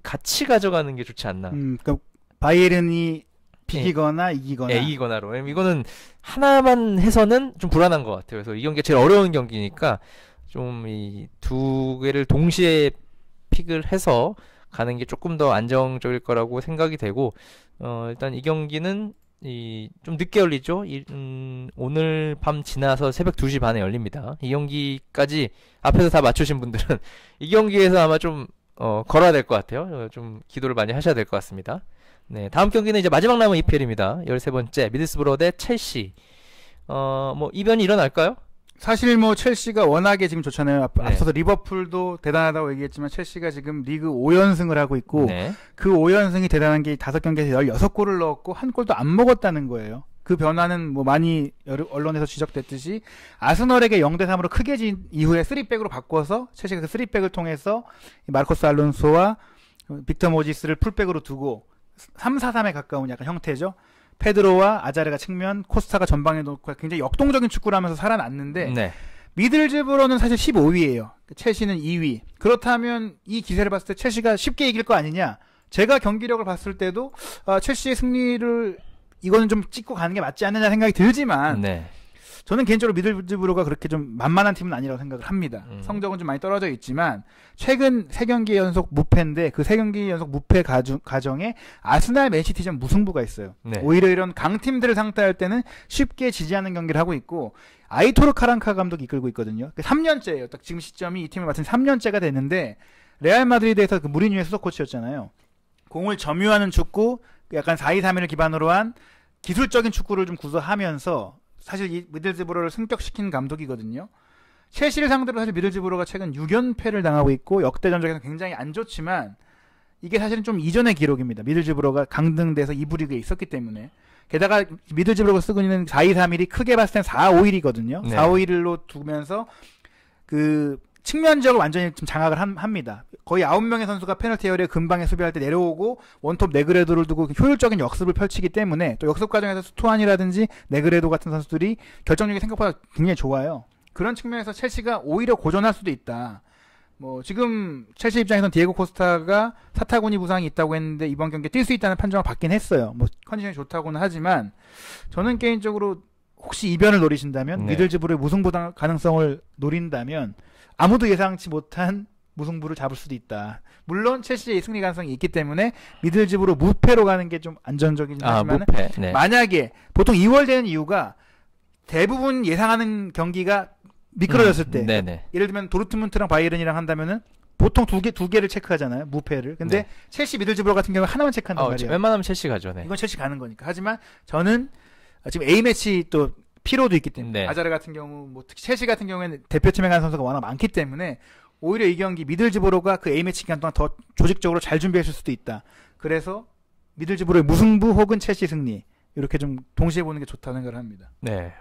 같이 가져가는 게 좋지 않나. 그러니까 바이에른이 비기거나 이기거나. 이기거나로. 왜냐면 이거는 하나만 해서는 좀 불안한 것 같아요. 그래서 이 경기가 제일 어려운 경기니까 좀 이 두 개를 동시에 픽을 해서 가는 게 조금 더 안정적일 거라고 생각이 되고, 일단 이 경기는 좀 늦게 열리죠. 오늘 밤 지나서 새벽 2시 반에 열립니다. 이 경기까지 앞에서 다 맞추신 분들은 이 경기에서 아마 좀 걸어야 될 것 같아요. 좀 기도를 많이 하셔야 될 것 같습니다. 네, 다음 경기는 이제 마지막 남은 EPL입니다. 13번째 미들스브러 대 첼시. 뭐 이변이 일어날까요? 사실 뭐 첼시가 워낙에 지금 좋잖아요. 네. 앞서서 리버풀도 대단하다고 얘기했지만 첼시가 지금 리그 5연승을 하고 있고, 네. 그 5연승이 대단한 게 5경기에서 16골을 넣었고 한 골도 안 먹었다는 거예요. 그 변화는 뭐 많이 언론에서 지적됐듯이 아스널에게 0대3으로 크게 진 이후에 3백으로 바꿔서 첼시가 그 3백을 통해서 마르코스 알론소와 빅터 모지스를 풀백으로 두고 3-4-3에 가까운 약간 형태죠. 페드로와 아자르가 측면, 코스타가 전방에 놓고 굉장히 역동적인 축구를 하면서 살아났는데, 네. 미들즈브러는 사실 15위예요. 첼시는 2위. 그렇다면 이 기세를 봤을 때 첼시가 쉽게 이길 거 아니냐? 제가 경기력을 봤을 때도 첼시의 승리를 이거는 좀 찍고 가는 게 맞지 않느냐 생각이 들지만, 네. 저는 개인적으로 미들즈브로가 그렇게 좀 만만한 팀은 아니라고 생각을 합니다. 성적은 좀 많이 떨어져 있지만 최근 3경기 연속 무패인데 그 3경기 연속 무패 과정에 아스날 맨시티전 무승부가 있어요. 네. 오히려 이런 강팀들을 상대할 때는 쉽게 지지하는 경기를 하고 있고, 아이토르 카란카 감독이 이끌고 있거든요. 3년째예요. 딱 지금 시점이 이 팀을 맡은 3년째가 됐는데, 레알 마드리드에서 그 무리뉴의 수석 코치였잖아요. 공을 점유하는 축구, 약간 4-2-3-1을 기반으로 한 기술적인 축구를 좀 구사하면서 사실 이 미들즈브로를 승격시킨 감독이거든요. 첼시를 상대로 사실 미들즈브로가 최근 6연패를 당하고 있고 역대 전적에서 굉장히 안 좋지만, 이게 사실은 좀 이전의 기록입니다. 미들즈브로가 강등돼서 2부 리그에 있었기 때문에. 게다가 미들즈브로가 쓰고 있는 4-2-3-1이 크게 봤을 땐 4-5-1이거든요. 네. 4-5-1로 두면서 그 측면적으로 완전히 좀 장악을 합니다. 거의 9명의 선수가 페널티 에어리에 근방에 수비할 때 내려오고 원톱 네그레도를 두고 효율적인 역습을 펼치기 때문에, 또 역습 과정에서 스투안이라든지 네그레도 같은 선수들이 결정력이 생각보다 굉장히 좋아요. 그런 측면에서 첼시가 오히려 고전할 수도 있다. 뭐 지금 첼시 입장에서는 디에고 코스타가 사타구니 부상이 있다고 했는데 이번 경기에 뛸 수 있다는 판정을 받긴 했어요. 뭐 컨디션이 좋다고는 하지만 저는 개인적으로 혹시 이변을 노리신다면, 네. 미들즈브로의 무승부 가능성을 노린다면 아무도 예상치 못한 무승부를 잡을 수도 있다. 물론 첼시의 승리 가능성이 있기 때문에 미들집으로 무패로 가는 게 좀 안전적이긴 하지만 무패. 네. 만약에 보통 2월 되는 이유가 대부분 예상하는 경기가 미끄러졌을 때 네네. 예를 들면 도르트문트랑 바이에른이랑 한다면은 보통 두 개를 체크하잖아요. 무패를. 근데 네. 첼시 미들집으로 같은 경우는 하나만 체크한단 말이에요. 웬만하면 첼시 가죠. 네. 이건 첼시 가는 거니까. 하지만 저는 지금 A매치 또 피로도 있기 때문에 네. 아자르 같은 경우 뭐 특히 첼시 같은 경우에는 대표팀에 간 선수가 워낙 많기 때문에 오히려 이 경기 미들즈보로가 그 A매치 기간 동안 더 조직적으로 잘 준비했을 수도 있다. 그래서 미들즈보로의 무승부 혹은 첼시 승리 이렇게 좀 동시에 보는 게 좋다는 생각을 합니다. 네.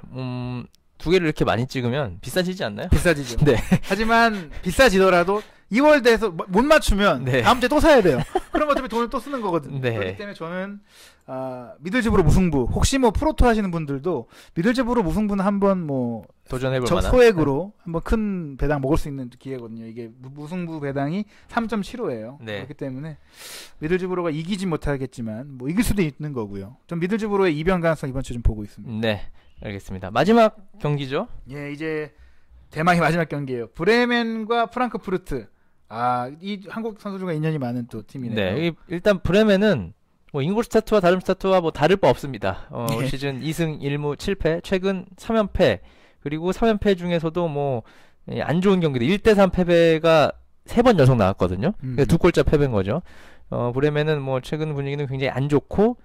두 개를 이렇게 많이 찍으면 비싸지지 않나요? 비싸지죠. 네. 하지만 비싸지더라도 2월 돼서 못 맞추면 네. 다음 주에 또 사야 돼요. 그럼 어차피 돈을 또 쓰는 거거든요. 네. 그렇기 때문에 저는 미들집으로 무승부 혹시 뭐 프로토 하시는 분들도 미들집으로 무승부는 한번 뭐 도전해볼 만한 소액으로 한번 큰 배당 먹을 수 있는 기회거든요. 이게 무승부 배당이 3.75예요. 네. 그렇기 때문에 미들집으로가 이기지 못하겠지만 뭐 이길 수도 있는 거고요. 좀 미들집으로의 이변 가능성 이번 주에 좀 보고 있습니다. 네. 알겠습니다. 마지막 경기죠. 예, 이제 대망의 마지막 경기예요. 브레멘과 프랑크푸르트. 이 한국 선수들과 인연이 많은 또 팀이네요. 네. 일단 브레멘은 뭐 잉골스타트와 다름스타트와 뭐 다를 바 없습니다. 올 시즌 2승 1무 7패, 최근 3연패, 그리고 3연패 중에서도 뭐 안 좋은 경기들 1대3 패배가 3번 연속 나왔거든요. 두 골차 패배인 거죠. 브레멘은 뭐 최근 분위기는 굉장히 안 좋고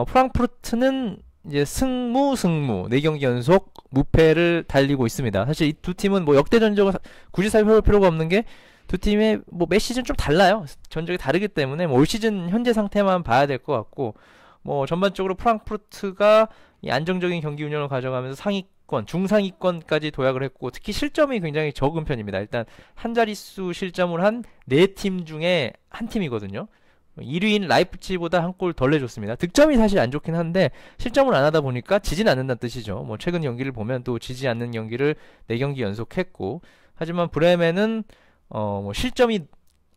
프랑크푸르트는 이제 승무 4경기 연속 무패를 달리고 있습니다. 사실 이 두 팀은 뭐 역대 전적을 굳이 살펴볼 필요가 없는 게 두 팀의 뭐 매 시즌 좀 달라요. 전적이 다르기 때문에 뭐 올 시즌 현재 상태만 봐야 될 것 같고 뭐 전반적으로 프랑크푸르트가 이 안정적인 경기 운영을 가져가면서 상위권, 중상위권까지 도약을 했고 특히 실점이 굉장히 적은 편입니다. 일단 한 자릿수 실점을 한 4팀 중에 한 팀이거든요. 1위인 라이프치히보다 한 골 덜 내줬습니다. 득점이 사실 안 좋긴 한데 실점을 안 하다 보니까 지진 않는다는 뜻이죠. 뭐 최근 경기를 보면 또 지지 않는 경기를 4경기 연속했고 하지만 브레멘은 뭐 실점이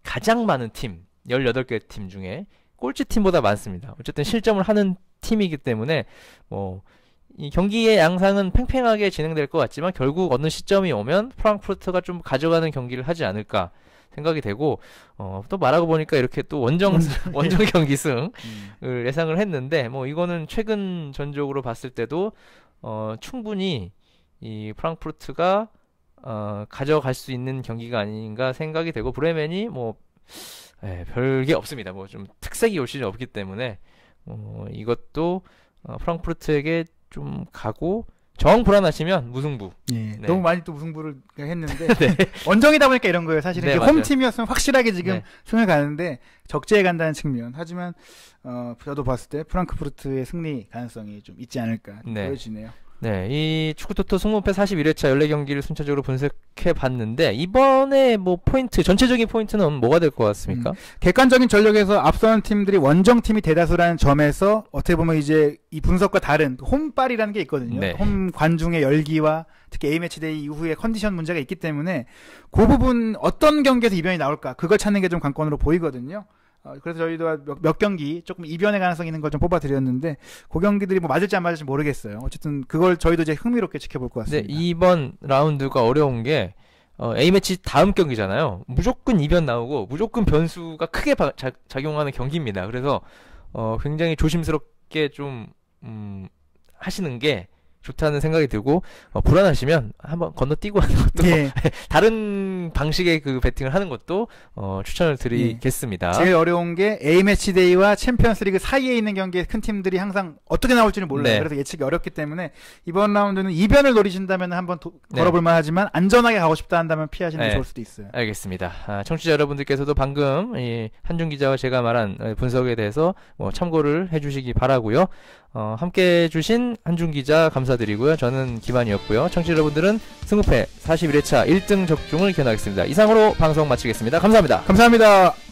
가장 많은 팀 18개 팀 중에 꼴찌 팀보다 많습니다. 어쨌든 실점을 하는 팀이기 때문에 이 경기의 양상은 팽팽하게 진행될 것 같지만 결국 어느 시점이 오면 프랑크푸르트가 좀 가져가는 경기를 하지 않을까 생각이 되고 또 말하고 보니까 이렇게 또 원정 경기승을 예상을 했는데 뭐 이거는 최근 전적으로 봤을 때도 충분히 이 프랑크푸르트가 가져갈 수 있는 경기가 아닌가 생각이 되고 브레멘이 뭐 별게 없습니다. 뭐 좀 특색이 올 시즌 없기 때문에 이것도 프랑크푸르트에게 좀 가고 정 불안하시면 무승부. 예, 네. 너무 많이 또 무승부를 했는데 네. 원정이다 보니까 이런 거예요. 사실은 네, 이게 맞아요. 홈팀이었으면 확실하게 지금 네. 승을 가는데 적재에 간다는 측면. 하지만 저도 봤을 때 프랑크푸르트의 승리 가능성이 좀 있지 않을까 네. 보여지네요. 네, 이 축구토토 승무패 41회차 14경기를 순차적으로 분석해 봤는데 이번에 뭐 전체적인 포인트는 뭐가 될 것 같습니까? 객관적인 전력에서 앞서는 팀들이 원정팀이 대다수라는 점에서 어떻게 보면 이제 이 분석과 다른 홈빨이라는 게 있거든요. 네. 홈 관중의 열기와 특히 A매치데이 이후에 컨디션 문제가 있기 때문에 그 부분 어떤 경기에서 이변이 나올까 그걸 찾는 게 좀 관건으로 보이거든요. 그래서 저희도 몇 경기 조금 이변의 가능성이 있는 걸 좀 뽑아드렸는데 그 경기들이 뭐 맞을지 안 맞을지 모르겠어요. 어쨌든 그걸 저희도 이제 흥미롭게 지켜볼 것 네, 같습니다. 이번 라운드가 어려운 게 A매치 다음 경기잖아요. 무조건 이변 나오고 무조건 변수가 크게 작용하는 경기입니다. 그래서 굉장히 조심스럽게 좀 하시는 게 좋다는 생각이 들고 불안하시면 한번 건너뛰고 하는 것도 예. 다른 방식의 그 배팅을 하는 것도 추천을 드리겠습니다. 제일 어려운 게 A매치데이와 챔피언스리그 사이에 있는 경기에 큰 팀들이 항상 어떻게 나올지는 몰라요. 네. 그래서 예측이 어렵기 때문에 이번 라운드는 이변을 노리신다면 한번 네. 걸어볼만 하지만 안전하게 가고 싶다 한다면 피하시는 게 네. 좋을 수도 있어요. 알겠습니다. 청취자 여러분들께서도 방금 이 한준 기자와 제가 말한 분석에 대해서 참고를 해주시기 바라고요. 함께 해주신 한준 기자 감사드리고요. 저는 김한이었고요. 청취자 여러분들은 승무패 41회차 1등 적중을 기원하겠습니다. 이상으로 방송 마치겠습니다. 감사합니다. 감사합니다.